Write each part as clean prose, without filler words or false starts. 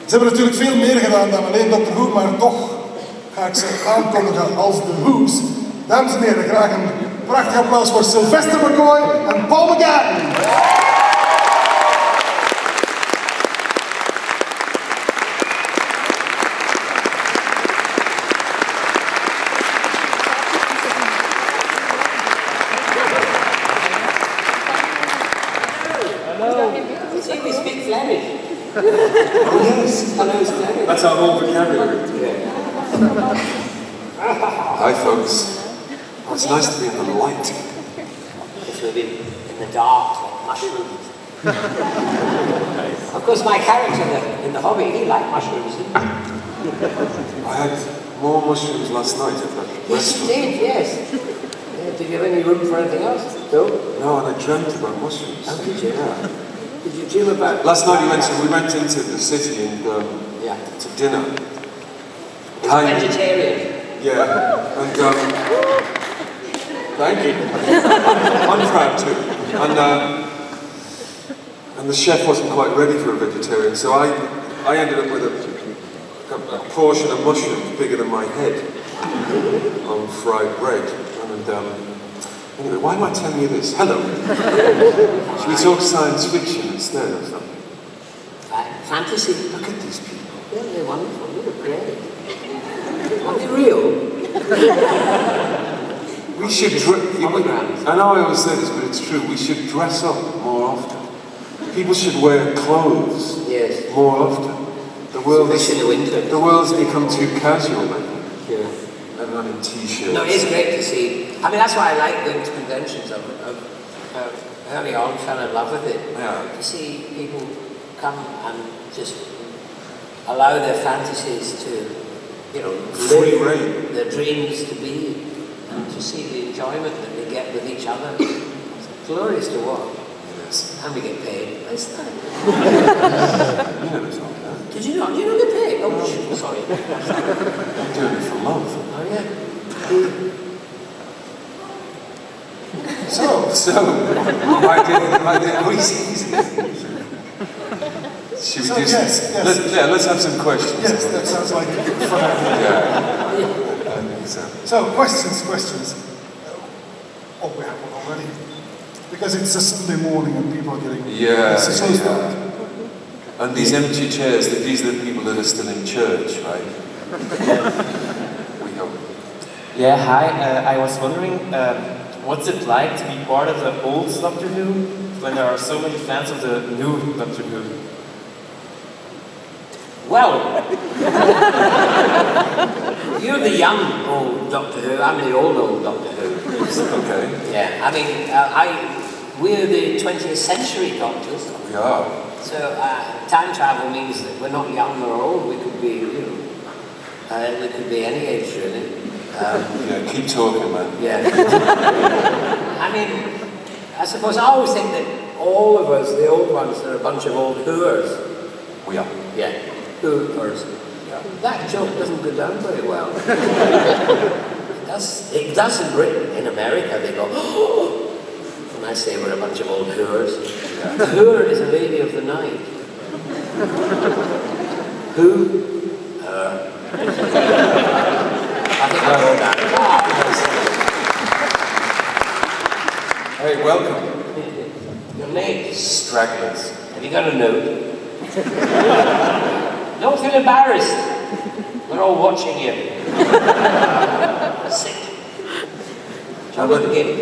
Ze hebben natuurlijk veel meer gedaan dan alleen Dr. Who, maar toch ga ik ze aankondigen als de Who's. Dames en heren, graag een prachtig applaus voor Sylvester McCoy en Paul McGann. Oh yes, that's our whole vocabulary. Hi folks. Oh, it's nice to be in the light. If we've been in the dark, like mushrooms. Of course, my character in the Hobbit, he liked mushrooms, didn't he? I had more mushrooms last night at that Yes, you did, yes. Yeah, did you have any room for anything else? No? No, and I dreamt about mushrooms. Oh, did you? Yeah. Did you dream about... Last night we went into the city and to dinner. Vegetarian? Yeah, and thank you. I'm proud too. And the chef wasn't quite ready for a vegetarian, so I ended up with a portion of mushrooms bigger than my head on fried bread. And anyway, why am I telling you this? Hello. Should we talk science fiction instead or something? Fantasy? Look at these people. Yeah, they're wonderful. They look great. Are they real? We should I know I always say this, but it's true. We should dress up more often. People should wear clothes more often. The world's become too casual, I think. Yeah. Everyone in t-shirts. No, it is great to see. I mean, that's why I like going to conventions. Early on, fell in love with it. Yeah. To see people come and just allow their fantasies to, live their dreams to be, and to see the enjoyment that they get with each other. It's glorious to watch. Yes. And we get paid. Nice time. You never told me that. Did you not? You don't get paid? Oh, sorry. I'm doing it for love. Oh, yeah. Should we let's have some questions. Yes, that sounds like fun. Yeah. I think so. So, questions. Oh, we have one already. Because it's a Sunday morning and people are getting... And these empty chairs, these are the people that are still in church, right? We hope. Yeah, hi. I was wondering, what's it like to be part of the old Doctor Who when there are so many fans of the new Doctor Who? Well, you're the young old Doctor Who, I'm the old Doctor Who. Okay. Yeah, I mean, we're the 20th century Doctors. We are. So time travel means that we're not young or old, we could be, we could be any age really. Yeah, keep talking, man. Yeah. I mean, I suppose I always think that all of us, the old ones, are a bunch of old Whoers. We are. Yeah, Whoers. Yeah. That joke doesn't go down very well. It does in Britain. In America, they go, oh! When I say we're a bunch of old Whoers. Yeah. Whoer is a lady of the night. Who? I think I know that. Hey, welcome. Your name? Stragglers. Have you got a note? Don't feel embarrassed. We're all watching you. Sick.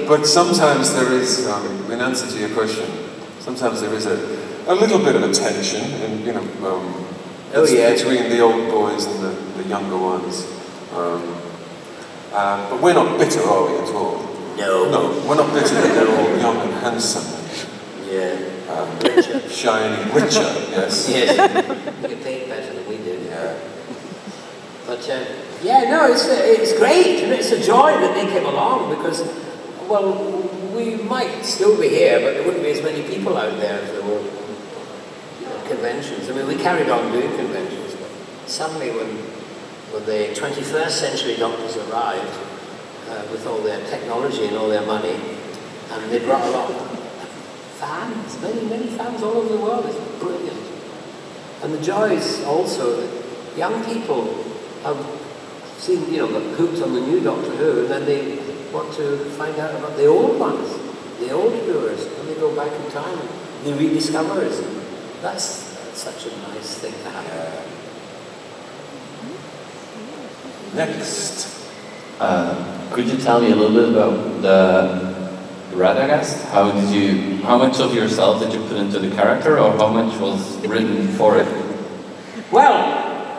But sometimes there is, in answer to your question, sometimes there is a little bit of a tension, and between the old boys and the younger ones. But we're not bitter, are we, at all? No, we're not bitter that they're all young and handsome. Yeah. Richer. Shiny, richer, yes. Yes. You get paid better than we do. Yeah. But, it's great, and it's a joy that they came along because, well, we might still be here, but there wouldn't be as many people out there if there were conventions. I mean, we carried on doing conventions, but suddenly when the 21st century Doctors arrived with all their technology and all their money, and they brought a lot of fans, many fans all over the world. It's brilliant. And the joy is also that young people have seen, got hooked on the new Doctor Who, and then they want to find out about the old ones, the old Whoers, and they go back in time and they rediscover it. That's such a nice thing to have. Next. Could you tell me a little bit about the Radagast? How much of yourself did you put into the character, or how much was written for it? Well,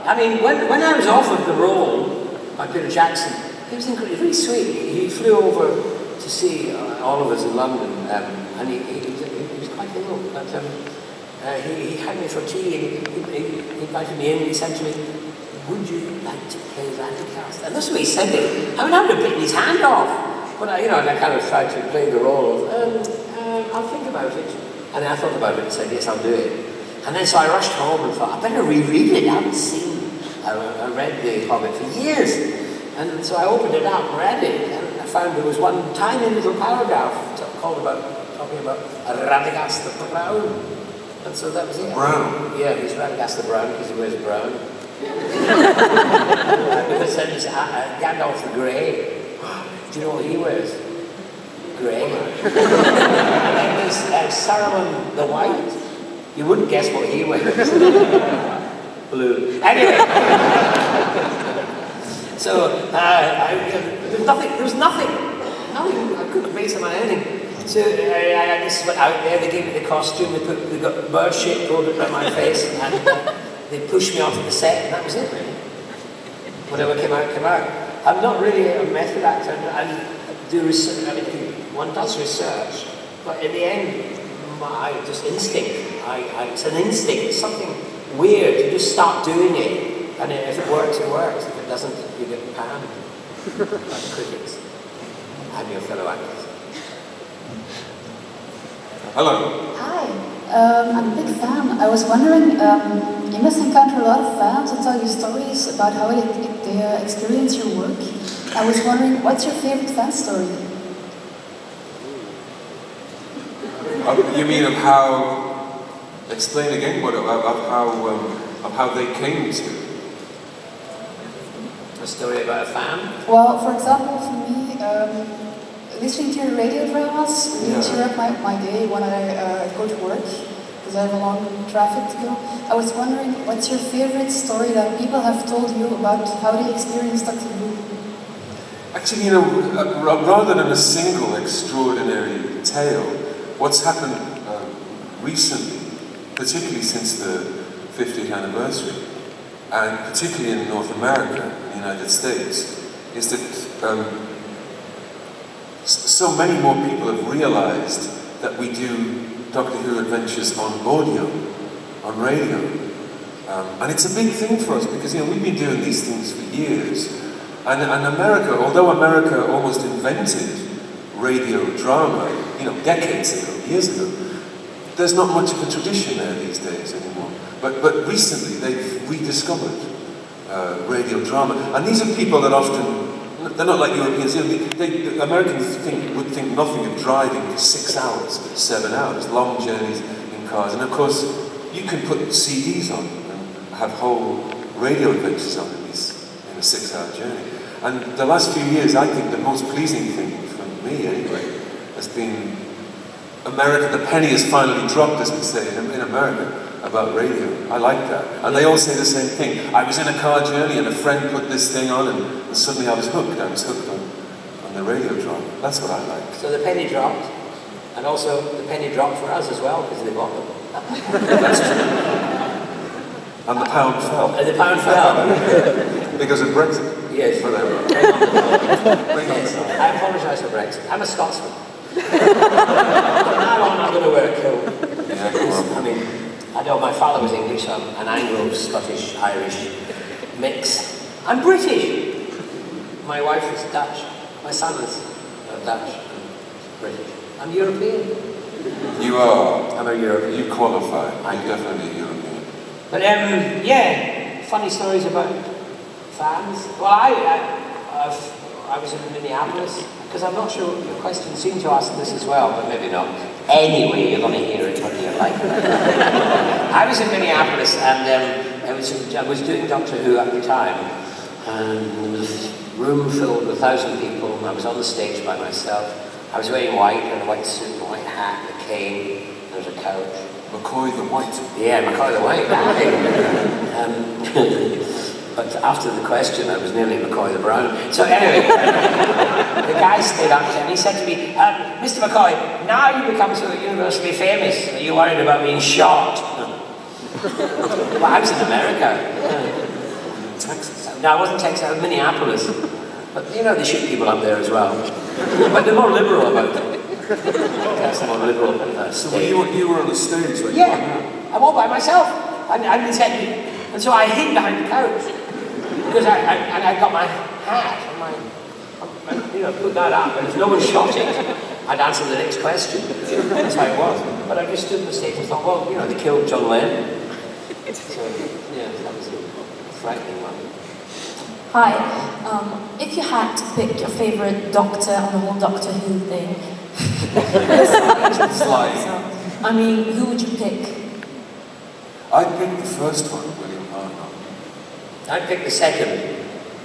I mean, when I was offered the role by Peter Jackson, he was really sweet. He flew over to see all of us in London, and he was quite ill, but he had me for tea, and he invited me in, and he said to me, "Would you like to play Radagast?" And that's the way he said it. I mean, I would have bitten his hand off, but I kind of tried to play the role of, I'll think about it. And then I thought about it and said, yes, I'll do it. And then so I rushed home and thought, I better reread it. I haven't seen. I read The Hobbit for years. And so I opened it up and read it, and I found there was one tiny little paragraph talking about Radagast the Brown. And so that was it. Brown? Yeah, he's Radagast the Brown because he wears brown. Because then there's Gandalf the Grey. Do you know what he wears? Grey. And then there's Saruman the White. You wouldn't guess what he wears. Blue. Anyway. So, there was nothing. I couldn't base him on anything. So, I just went out there, they gave me the costume, they got bird shit rolled around my face, and they pushed me onto the set, and that was it, really. Whatever came out, came out. I'm not really a method actor. I do research. I mean, one does research, but in the end, just instinct. It's an instinct. It's something weird. You just start doing it, and if it works, it works. If it doesn't, you get panned by the critics and your fellow actors. Hello. Hi, I'm a big fan. I was wondering, you must encounter a lot of fans who tell you stories about how they experience your work. I was wondering, what's your favorite fan story? You mean of how? Explain again. What of how they came to? A story about a fan? Well, for example, for me, listening to your radio dramas really cheer up my day when I go to work, because I have a long traffic to go. I was wondering, what's your favorite story that people have told you about how they experience Doctor Who? Actually, rather than a single extraordinary tale, what's happened recently, particularly since the 50th anniversary, and particularly in North America, in the United States, is that so many more people have realized that we do Doctor Who adventures on audio, on radio. And it's a big thing for us because we've been doing these things for years. And America, although America almost invented radio drama, decades ago, years ago, there's not much of a tradition there these days anymore. But recently they've rediscovered radio drama. And these are people that often, they're not like Europeans. Americans would think nothing of driving for 6 hours, 7 hours, long journeys in cars. And of course, you can put CDs on and have whole radio adventures on in a 6-hour journey. And the last few years, I think the most pleasing thing for me, anyway, has been America. The penny has finally dropped, as we say in America, about radio. I like that. And they all say the same thing. I was in a car journey and a friend put this thing on and suddenly I was hooked. I was hooked on the radio drama. That's what I like. So the penny dropped, and also the penny dropped for us as well, because they bought them. That's true. And the pound fell. And the pound fell. Because of Brexit. Yes. Whatever. Yes. I apologise for Brexit. I'm a Scotsman. From now on, I'm going to wear a kilt. Yeah, go on. I mean, I know my father was English, so I'm an Anglo-Scottish, Irish mix. I'm British. My wife is Dutch. My son is Dutch and British. I'm European. You are. I'm a European. You qualify. You're definitely a European. But funny stories about fans. Well, I was in Minneapolis, because I'm not sure your question seemed to ask this as well, but maybe not. Anyway, you're going to hear it whether you like it. I was in Minneapolis and I was doing Doctor Who at the time, and there was a room filled with 1,000 people, and I was on the stage by myself. I was wearing white, and a white suit, and a white hat, and a cane, and there was a couch. McCoy the White. Yeah, McCoy the White. But after the question, I was nearly McCoy the Brown. So anyway, the guy stayed up and he said to me, Mr. McCoy, now you become so universally famous, are you worried about being shot? Well, I was in America. Texas. No, I wasn't Texas, I was Minneapolis. But you know, they shoot people up there as well. But they're more liberal about it. That's a more liberal So state. you were on the stage like Yeah, I'm all by myself. And so I hid behind the couch. Because I got my hat and put that up, and if no one shot it, I'd answer the next question. That's how it was. But I just stood on the stage and thought, well, they killed John Lennon. So, yeah, that was a frightening one. Hi. If you had to pick your favorite Doctor on the whole Doctor Who thing, I mean, who would you pick? I'd pick the first one, William Hartnell. I'd pick the second.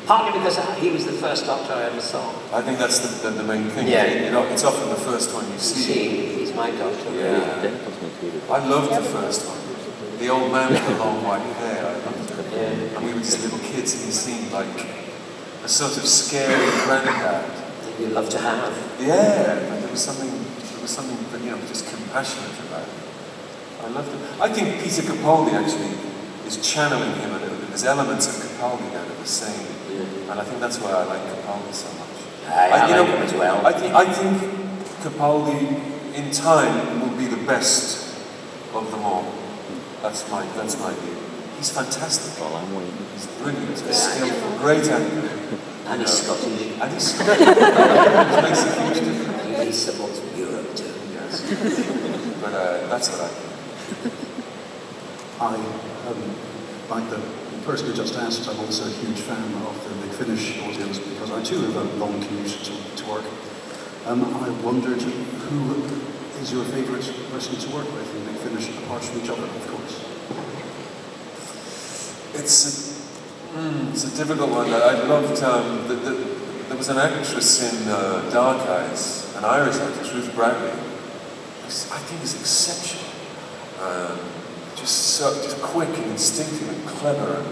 Partly because he was the first Doctor I ever saw. I think that's the main thing. Yeah. It's often the first one you see. He's my Doctor. Yeah. I loved the first one. The old man with the long white hair, I loved it. Yeah. And we were just little kids and he seemed like a sort of scary granddad. That you love to have. Yeah, but there was something just compassionate about it. I loved it. I think Peter Capaldi actually is channeling him a little bit. There's elements of Capaldi that are the same. And I think that's why I like Capaldi so much. I like him as well. I think Capaldi, in time, will be the best of them all. That's my view. He's fantastic. He's brilliant, he's skillful, great actor. And he's Scottish. And he's Scottish. Which makes a huge difference. He supports Europe too. Yes. But that's what I think. Like the person who just asked, I'm also a huge fan of the Big Finish audios because I too have a long commute to work. I wondered who is your favourite person to work with in Big Finish, apart from each other, of course? It's a difficult one. I loved, there was an actress in Dark Eyes, an Irish actress, Ruth Bradley. I think is exceptional. Just quick and instinctive and clever. And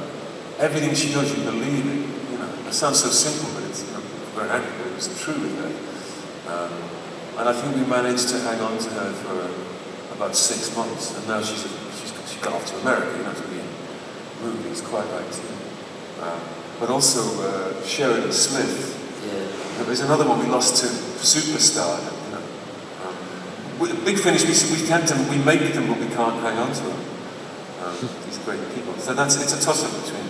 everything she does, you believe it. It sounds so simple, but it's for an actor, but it was true with her. And I think we managed to hang on to her for about 6 months, and now she got off to America, to be in movies, quite right too. But also Sheridan Smith. Yeah. There's another one we lost to Superstar. Big Finish, we make them, but we can't hang on to them. These great people. So it's a toss-up between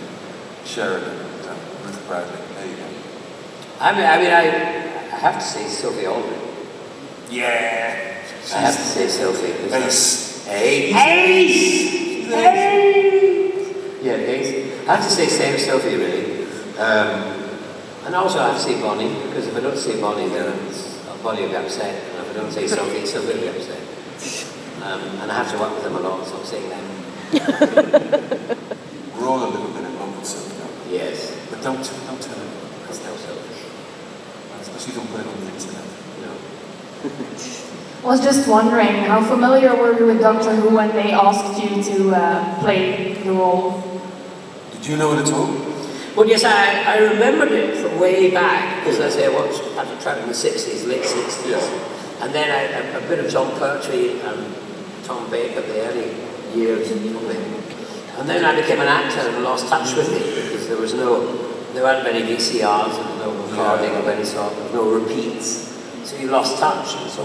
Sheridan and Ruth Bradley. There you go. I have to say Sophie Aldrin. Yeah. I have to say Sophie. Ace. Ace! Yeah, Ace. I have to say Sophie, really. And also I have to say Bonnie, because if I don't say Bonnie, then Bonnie will be upset. And if I don't say Sophie, Sophie will be upset. And I have to work with them a lot, so I'm saying them. We're all a little bit in love with Sophie. Yes. But don't tell anyone. That's no Sophie. Especially don't put it on the internet. No. I was just wondering, how familiar were you with Doctor Who when they asked you to play the role? Did you know it at all? Well, yes, I remembered it from way back, because as I say, I watched Patrick Troughton in the 60s, late 60s. Yeah. And then a bit of John Pertwee and Tom Baker, the early years. And then I became an actor and lost touch with it, because there weren't many VCRs and no recording of any sort, there was no repeats. So you lost touch. And so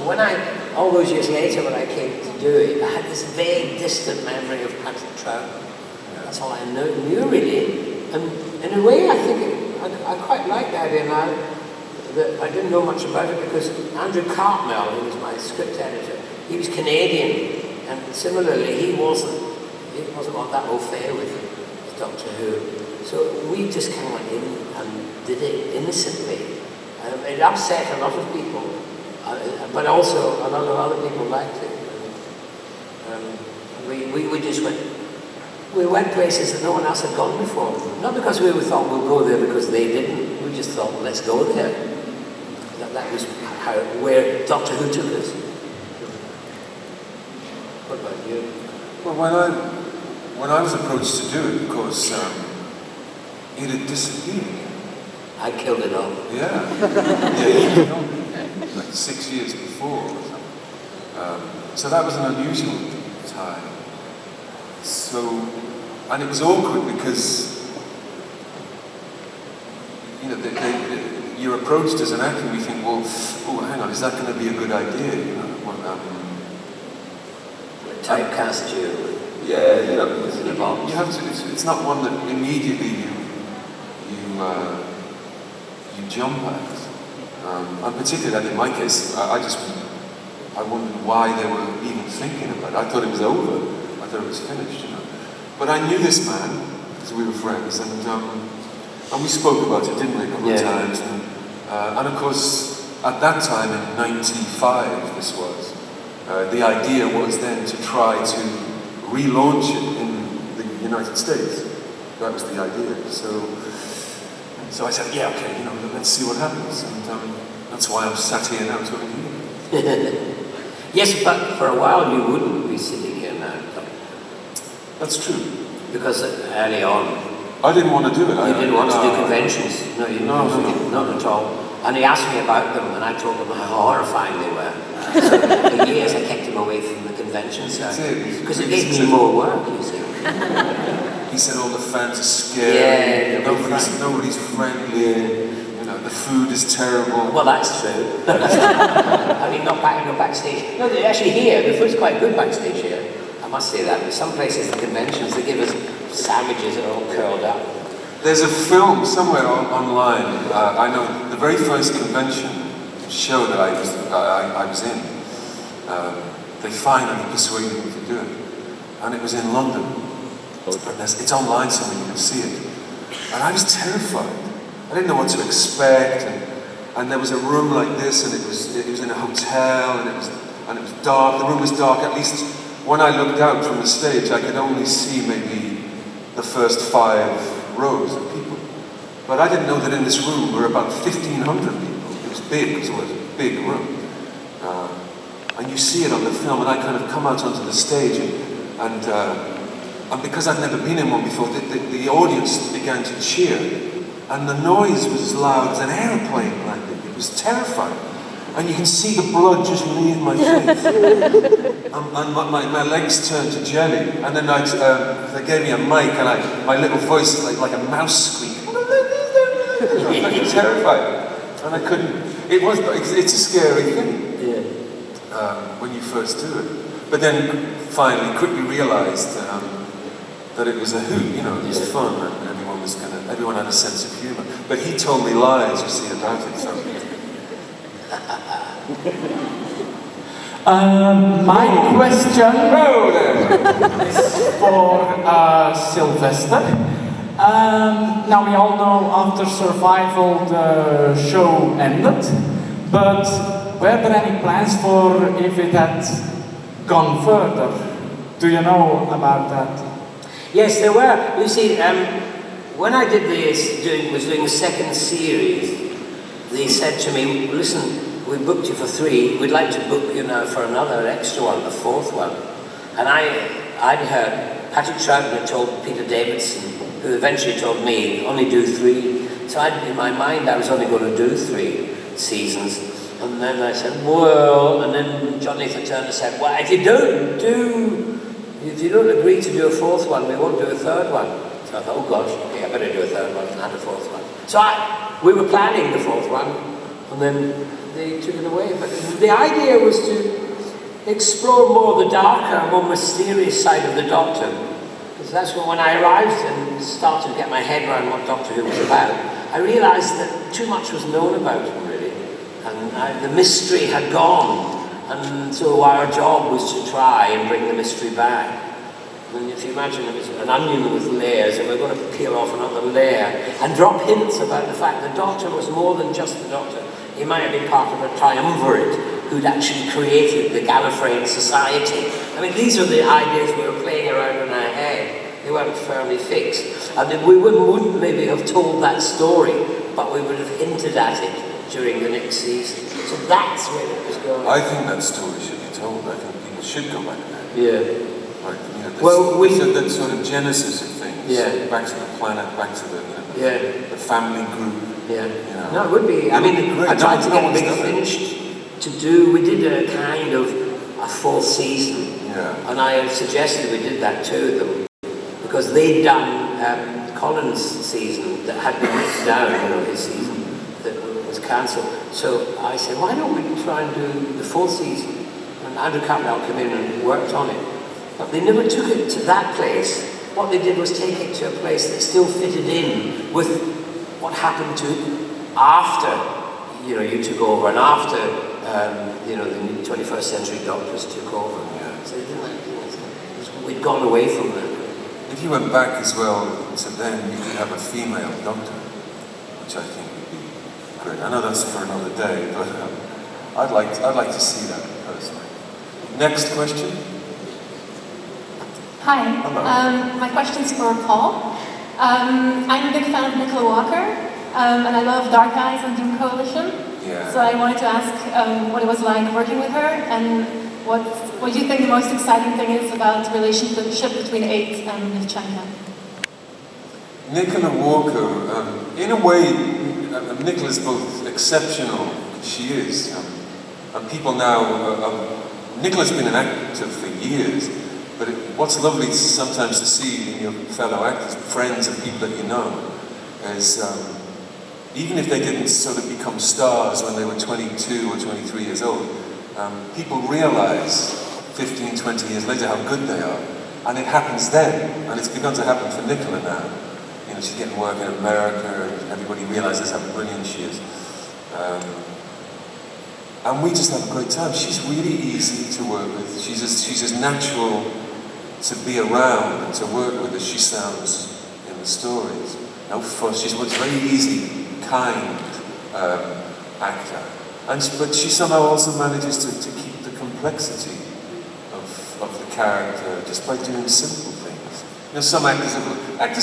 all those years later when I came to do it, I had this vague, distant memory of Patrick Troughton. That's all I knew really. And in a way, I think I quite like the idea now that I didn't know much about it, because Andrew Cartmel, who was my script editor, he was Canadian, and similarly, he wasn't all that au fait with Doctor Who. So we just kind of went in and did it innocently. It upset a lot of people, But also, a lot of other people liked it. We just went places that no one else had gone before. Not because we thought we'll go there because they didn't. We just thought, let's go there. That was where Doctor Who took us. What about you? Well, when I was approached to do it, of course, it had disappeared. I killed it off. Yeah. Yeah, you know, like 6 years before or something. So that was an unusual time. So, and it was awkward because, you know, you're approached as an actor and you think, well, oh, hang on, is that going to be a good idea? You know, typecast you. Yeah, you know, you have to. It's not one that immediately you jump at. And particularly in my case, I wondered why they were even thinking about it. I thought it was over. I thought it was finished, you know. But I knew this man because we were friends, and we spoke about it, didn't we, a couple of times. And of course, at that time in '95, this was. The idea was then to try to relaunch it in the United States. That was the idea. So I said, yeah, okay, you know, let's see what happens. And that's why I'm sat here now talking to you. Yes, but for a while you wouldn't be sitting here now. That's true. Because early on, I didn't want to do it. You didn't want to do conventions. No, you no, not at all. And he asked me about them, and I told him how horrifying they were. So for years I kept him away from the conventions. Because it gave me more work, you see. He said all the fans are scary, nobody's friendly, you know, the food is terrible. Well, that's true. I mean, not backstage. No, actually here, the food's quite good backstage here. I must say that. But some places, the conventions, they give us sandwiches that are all curled up. There's a film somewhere online. I know the very first convention show that I was in. They finally persuaded me to do it, and it was in London. And it's online somewhere, you can see it. And I was terrified. I didn't know what to expect, and there was a room like this, and it was in a hotel, and it was dark. The room was dark. At least when I looked out from the stage, I could only see maybe the first 5 rows of people. But I didn't know that in this room were about 1,500 people. It was big, it was a big room. And you see it on the film, and I kind of come out onto the stage, and because I'd never been in one before, the audience began to cheer, and the noise was as loud as an airplane landing. It was terrifying. And you can see the blood just leave my face. and my legs turned to jelly, and then they gave me a mic, and my little voice is like a mouse squeak. I'm terrified. And I couldn't, it's a scary thing. When you first do it. But then finally quickly realized that it was a hoot, you know, it was fun, and everyone had a sense of humor. But he told me lies, you see, about it, so. My question is for Sylvester. Now we all know after Survival the show ended, but were there any plans for if it had gone further? Do you know about that? Yes, there were. You see, when I did was doing the second series, they said to me, listen, we booked you for 3, we'd like to book you now for another extra one, the 4th one. And I'd heard, Patrick Troughton had told Peter Davidson, who eventually told me, only do 3. So in my mind, I was only going to do 3 seasons. And then I said, well, and then John Nathan Turner said, well, if you don't agree to do a 4th one, we won't do a 3rd one. So I thought, oh gosh, okay, I better do a 3rd one and a 4th one. So we were planning the 4th one, and then they took it away. But the idea was to explore more the darker, more mysterious side of the Doctor. Because that's when I arrived and started to get my head around what Doctor Who was about, I realised that too much was known about him, really. And the mystery had gone. And so our job was to try and bring the mystery back. And if you imagine it was an onion with layers, and we're going to peel off another layer and drop hints about the fact the Doctor was more than just the Doctor. he might have been part of a triumvirate who'd actually created the Gallifreyan society. I mean, these are the ideas we were playing around in our head. They weren't firmly fixed. And we wouldn't maybe have told that story, but we would have hinted at it during the next season. So that's where it was going. I think that story should be told. I think people should go back there. Yeah. Like, you know, Well, that sort of genesis of things. Yeah. Back to the planet, back to the, the family group. Yeah. You know. No, it would be. I mean, great. I tried to No get one's Big done it. Finish to do. We did a kind of a full season, and I suggested we did that to them because they'd done Colin's season that had been written down, you know, his season that was cancelled. So I said, why don't we try and do the full season? And Andrew Cartmel came in and worked on it. But they never took it to that place. What they did was take it to a place that still fitted in with what happened to after, you know, you took over and after, you know, the 21st century doctors took over. So they didn't, we'd gone away from that. If you went back as well to then, you could have a female doctor, which I think would be great. I know that's for another day, but I'd like to see that personally. Next question. Hi. My question's for Paul. I'm a big fan of Nicola Walker, and I love Dark Eyes and Doom Coalition. Yeah. So I wanted to ask what it was like working with her, and what do you think the most exciting thing is about the relationship between F.A.C.T.S and Nivchenko? Nicola Walker, in a way, Nicola's both exceptional, she is, and people now, Nicola's been an actor for years, but what's lovely sometimes to see in your fellow actors, friends and people that you know, is even if they didn't sort of become stars when they were 22 or 23 years old, people realize 15, 20 years later how good they are. And it happens then, and it's begun to happen for Nicola now. You know, she's getting work in America, and everybody realizes how brilliant she is. And we just have a great time. She's really easy to work with. She's as natural to be around and to work with as she sounds in the stories. No fuss. She's a very easy, kind actor. But she somehow also manages to keep the complexity of the character just by doing simple things. You know, some actors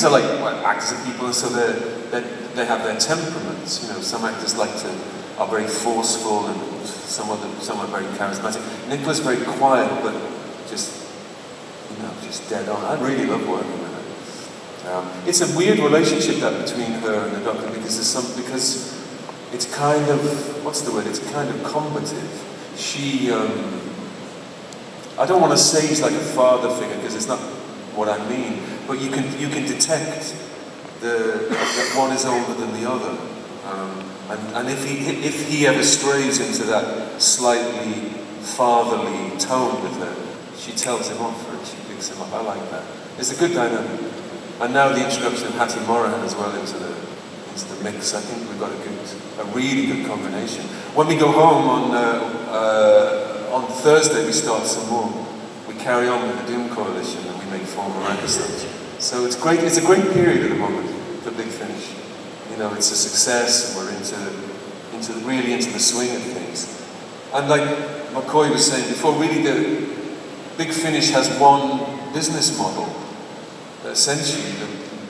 are like, well, actors are people, and so they have their temperaments. You know, some actors are very forceful, and some are very charismatic. Nicola's very quiet, but just dead on. I really love working with her. It's a weird relationship that between her and the Doctor, because it's kind of, what's the word? It's kind of combative. She, I don't want to say he's like a father figure, because it's not what I mean, but you can detect that one is older than the other. And if he ever strays into that slightly fatherly tone with her, she tells him off for it, she picks him up. I like that. It's a good dynamic. And now the introduction of Hattie Morahan as well into the mix, I think we've got a really good combination. When we go home on Thursday, we start some more. We carry on with the Doom Coalition and we make 4 more episodes. So it's great. It's a great period at the moment for Big Finish. You know, it's a success, and we're really into the swing of things. And like McCoy was saying before, really the Big Finish has one business model. Essentially,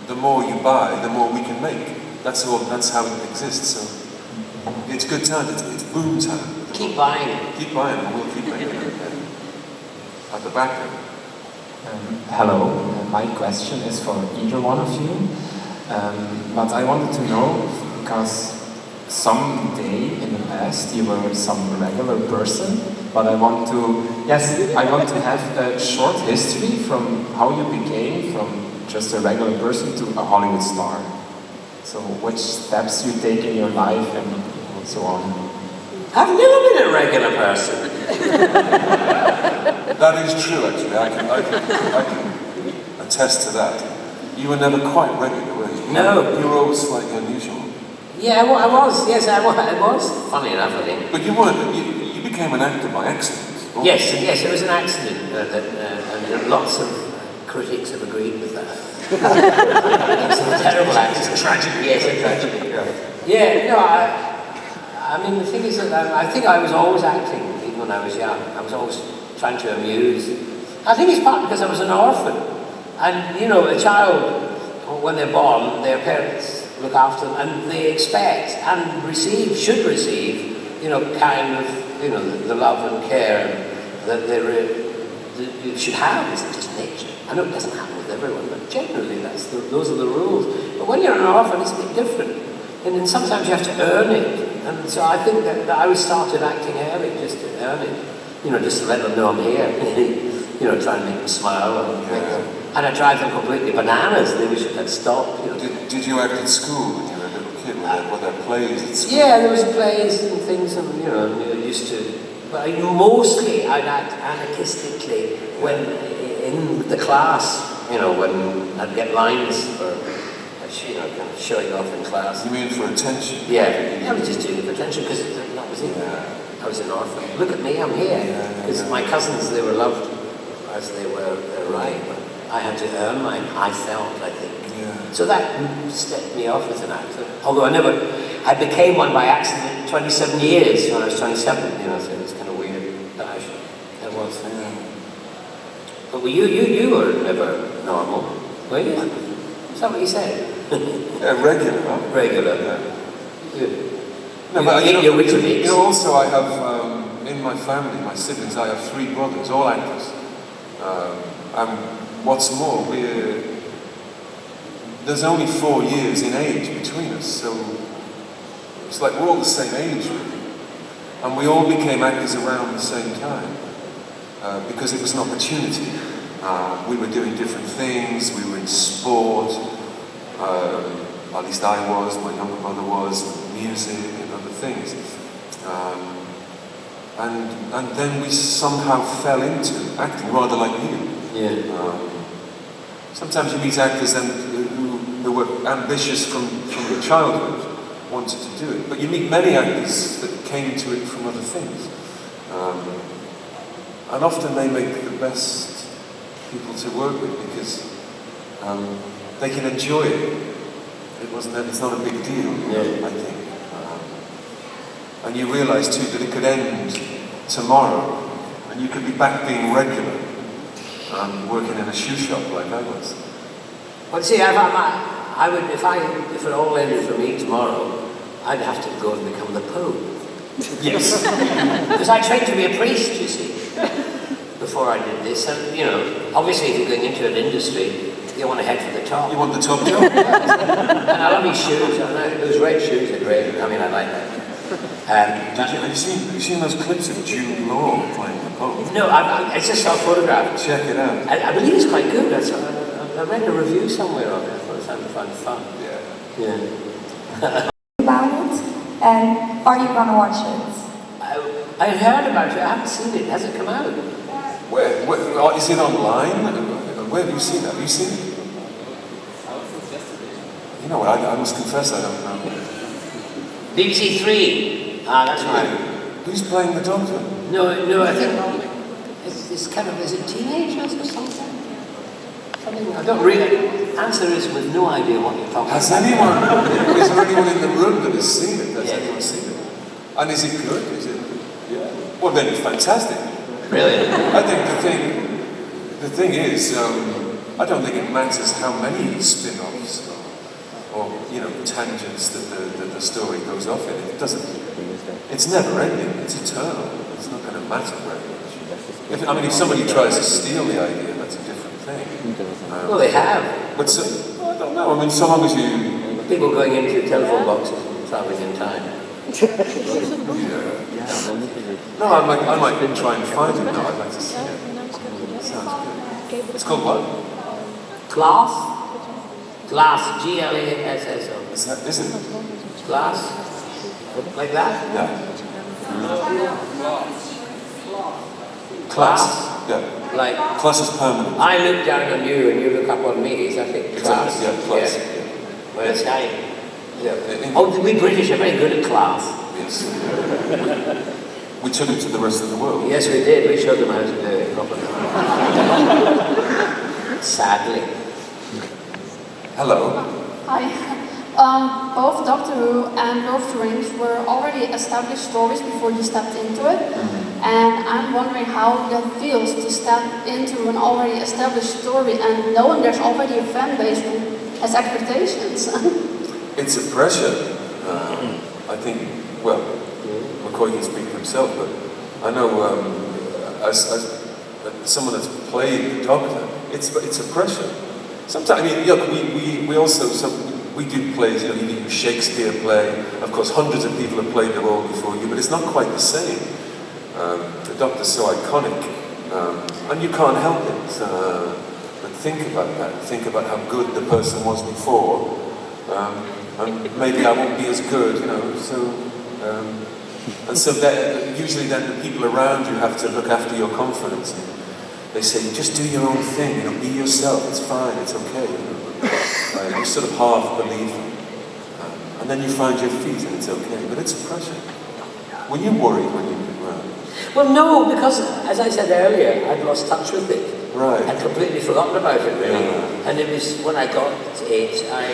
the more you buy, the more we can make. That's how it exists. So it's good time. It's boom time. Keep buying it. Keep buying it, and we'll keep making it. At the back end. Hello. My question is for either one of you. But I wanted to know, because someday in the past you were some regular person, but I want to have a short history from how you became from just a regular person to a Hollywood star. So which steps you take in your life and so on. I've never been a regular person. That is true, actually. I can attest to that. You were never quite regular, were you? No. You were always slightly unusual. Yeah, I was. Yes, I was. Funny enough, I think. But you became an actor by accident. Yes, it was an accident, and lots of critics have agreed with that. It's a terrible accident. It's a tragedy. Yes, a tragedy. Yeah, no, I mean, the thing is that I think I was always acting, even when I was young. I was always trying to amuse. I think it's partly because I was an orphan. And, you know, a child, when they're born, their parents look after them, and they expect and should receive, you know, kind of, you know, the love and care that you should have. It's just nature. I know it doesn't happen with everyone, but generally those are the rules. But when you're an orphan, it's a bit different. And then sometimes you have to earn it. And so I think that I always started acting early, just to earn it. You know, just to let them know I'm here. You know, try and make them smile. And I drive them completely bananas. They wish it had stopped. You know. Did you act at school when you were a little kid? Were there plays at school? Yeah, there was plays and things, and you know, I used to. But mostly I'd act anarchistically when in the class. You know, when I'd get lines for, you know, kind of showing off in class. You mean for attention? Yeah, I was just doing it for attention because that was it. I was an orphan. Look at me, I'm here. Because my cousins, they were loved as they were their right. But I had to earn mine, I felt, I think. So that stepped me off as an actor. Although I became one by accident 27 years when I was 27, you know, so it's kind of weird. But it was. But you were never normal, were you? Is that what you said? Yeah, regular. Huh? Regular. Yeah. Good. No, but you know, also I have, in my family, my siblings, I have 3 brothers, all actors. And what's more, there's only 4 years in age between us, so it's like we're all the same age, really. And we all became actors around the same time, because it was an opportunity. We were doing different things, we were in sport, at least I was, my younger brother was, music and other things. And then we somehow fell into acting, rather like you. Sometimes you meet actors who were ambitious from their childhood, wanted to do it. But you meet many actors that came to it from other things. And often they make the best people to work with because they can enjoy it. It's not a big deal, I think. And you realise too that it could end tomorrow and you could be back being regular, working in a shoe shop like I was. Well, see, if it all ended for me tomorrow, I'd have to go and become the Pope. Yes. Because I trained to be a priest, you see, before I did this. And, you know, obviously if you're going into an industry, you want to head for the top. You want the top job? And I love his shoes. Those red shoes are great. I mean, I like that. Have you seen those clips of Jude Law playing the Pope? No, I just saw a photograph. Check it out. I believe it's quite good. I read a review somewhere of it. I thought it sounded fun. Yeah. About it, and are you gonna watch it? I heard about it. I haven't seen it. Has it come out? Where is it online? Where have you seen that? Have you seen it? You know what? I must confess I don't know. BBC 3. That's right. Who's playing the Doctor? No, I think it's kind of, is it teenagers or something? I don't really. Answer is with no idea what you're talking about. Is there anyone in the room that has seen it? Has anyone seen it? And is it good? Yeah. Well, then it's fantastic. Really? I think the thing is, I don't think it matters how many spin-offs or you know tangents that the story goes off in. It doesn't. It's never ending. It's eternal. It's not going to matter very much. If somebody tries to steal the idea, that's a different thing. Well, they have. But I don't know. I mean, so long as you people going into telephone boxes and traveling in time. No, I might try and find it. No, I'd like to see it. Sounds good. It's called what? Glass. Glass. G-L-A-S-S-O. Is it? Glass. Like that? Yeah. Class. Yeah. Like. Class is permanent. I look down on you and you look up on me. Is that it? Class. Yeah. Class. Yeah. Well, it's high. Yeah. Oh, we British are very good at class. Yes. We took it to the rest of the world. Yes, we did. We showed them how to do it properly. Sadly. Hello. Hi. Both Doctor Who and Lord of the Rings were already established stories before you stepped into it. And I'm wondering how that feels to step into an already established story and knowing there's already a fan base who has expectations. It's a pressure. I think, well, McCoy can speak for himself, but I know as someone that's played the Doctor, it's a pressure. Sometimes, I mean, look, we also, we do plays, you know, you do Shakespeare play, of course hundreds of people have played the role before you, but it's not quite the same. The Doctor's so iconic, and you can't help it, but think about that, think about how good the person was before, and maybe I won't be as good, you know, so, and so that, usually then the people around you have to look after your confidence. They say, just do your own thing, you know, be yourself, it's fine, it's okay. You know? You sort of half believe them. And then you find your feet and it's okay, but it's a pressure. Were you worried when you were around? Well, no, because as I said earlier, I'd lost touch with it. Right. I'd completely forgotten about it, really. Yeah. And it was when I got it, I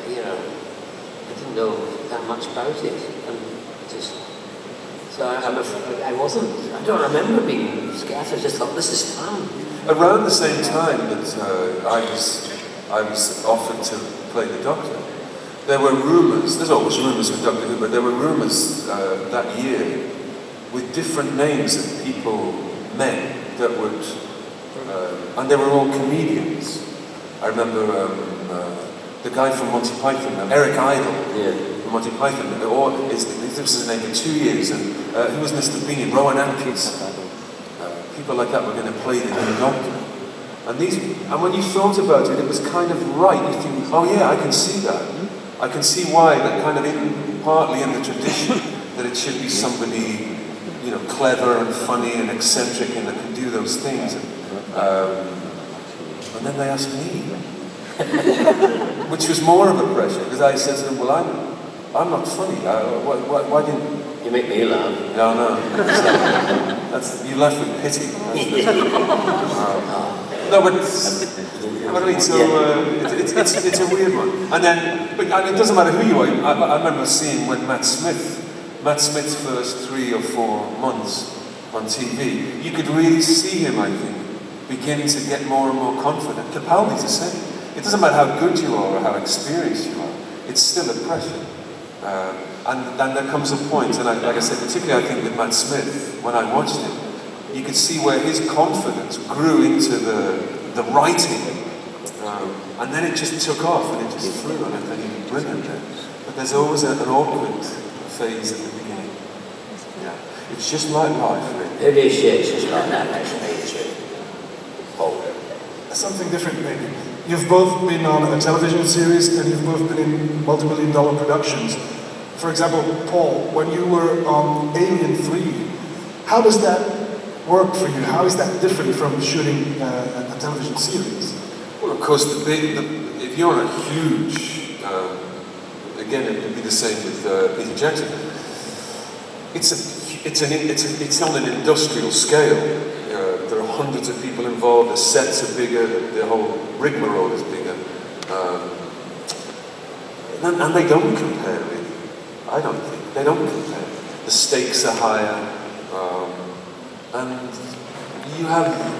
didn't know that much about it. And just, so I wasn't, I don't remember being scared. I just thought, this is fun. Around the same time that I was offered to play the Doctor, there were rumours, there's always rumours with Doctor Who, but there were rumours that year with different names of people, men, that would, and they were all comedians. I remember the guy from Monty Python, Eric Idle, from Monty Python, this was his name for 2 years, and who was Mr. Bean, Rowan Atkinson. People like that were going to play the new Doctor. And when you thought about it, it was kind of right. You think, oh yeah, I can see that. I can see why, that kind of partly in the tradition, that it should be somebody, you know, clever and funny and eccentric and that can do those things. And then they asked me, which was more of a pressure, because I said to them, well, I'm not funny. Why didn't... You make me laugh. No. You laugh with pity. No, but I mean, so it's a weird one. And then, but it doesn't matter who you are. I remember seeing when Matt Smith's first 3 or 4 months on TV, you could really see him, I think, begin to get more and more confident. Capaldi's the same. It doesn't matter how good you are or how experienced you are. It's still a pressure. And then there comes a point, and like I said, particularly I think with Matt Smith, when I watched him, you could see where his confidence grew into the writing, and then it just took off, and it just flew, and I think he was brilliant there. But there's always an awkward phase at the beginning. Yeah, it's just like life, really. It is, yeah, it's just like that, actually. Something different, maybe. You've both been on a television series, and you've both been in multi-million-dollar productions. For example, Paul, when you were on Alien 3, how does that work for you? How is that different from shooting a television series? Well, of course, if you're on a huge, again, it would be the same with Peter Jackson. It's on an industrial scale. There are hundreds of people involved. The sets are bigger. The whole rigmarole is bigger, and they don't compare, really. I don't think they don't compare. The stakes are higher. And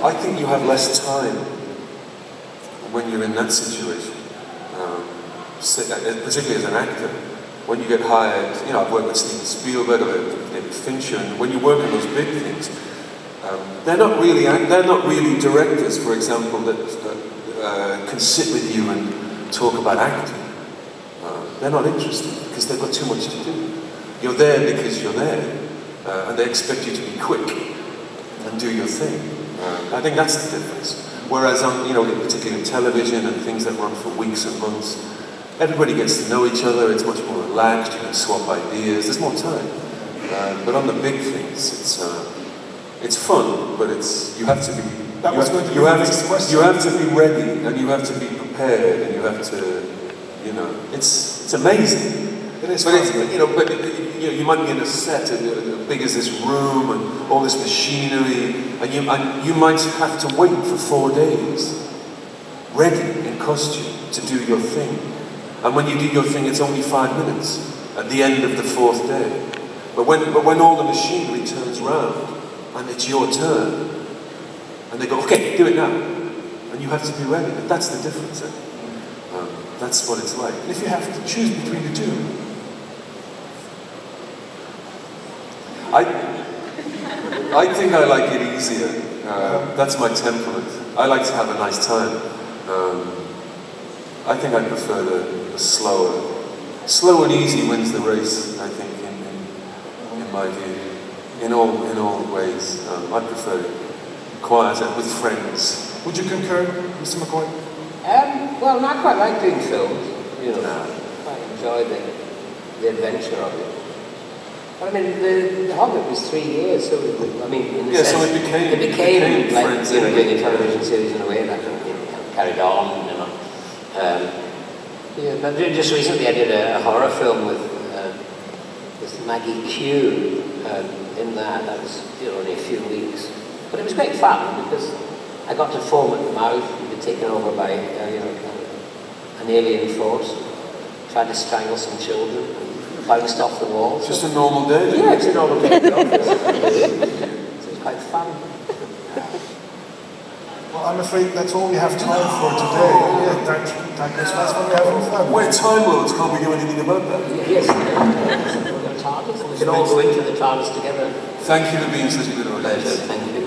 I think you have less time when you're in that situation, particularly as an actor. When you get hired, you know, I've worked with Steven Spielberg or David Fincher, and when you work on those big things, they're not really directors, for example, that can sit with you and talk about acting. They're not interested because they've got too much to do. You're there because you're there, and they expect you to be quick and do your thing. I think that's the difference. Whereas particularly in television and things that run for weeks and months, everybody gets to know each other. It's much more relaxed. You can swap ideas. There's more time. But on the big things, it's fun, but you have to be. You have to be ready, and you have to be prepared, and you have to. It's amazing. It is. But you might be in a set as big as this room and all this machinery, and you might have to wait for 4 days, ready in costume to do your thing. And when you do your thing, it's only 5 minutes at the end of the 4th day. But when all the machinery turns round and it's your turn, and they go, okay, do it now, and you have to be ready. But that's the difference. That's what it's like. If you have to choose between the two, I think I like it easier. That's my temperament. I like to have a nice time. I think I prefer the slower. Slow and easy wins the race, I think, in my view. In all ways. I prefer it quieter, with friends. Would you concur, Mr. McCoy? Well, I quite like doing films, you know. I enjoy the adventure of it. But I mean, the Hobbit was 3 years, so I mean, in the sense, so it became like, friends, you know, doing a television series in a way that kind of carried on, you know. Yeah, but just recently I did a horror film with Maggie Q in that was, you know, only a few weeks. But it was great fun because I got to foam at the mouth and be taken over by, you know, an alien force, tried to strangle some children, and bounced off the wall. Just a normal day? Yeah, it's a normal day at the office. So it's quite fun. Well, I'm afraid that's all we have time for today. Yeah, thank you. That's when we're having fun. We're time lords, can't we do anything about that? Yes, we can all go into the TARDIS together. Thank you for being such a good audience. Pleasure, thank you.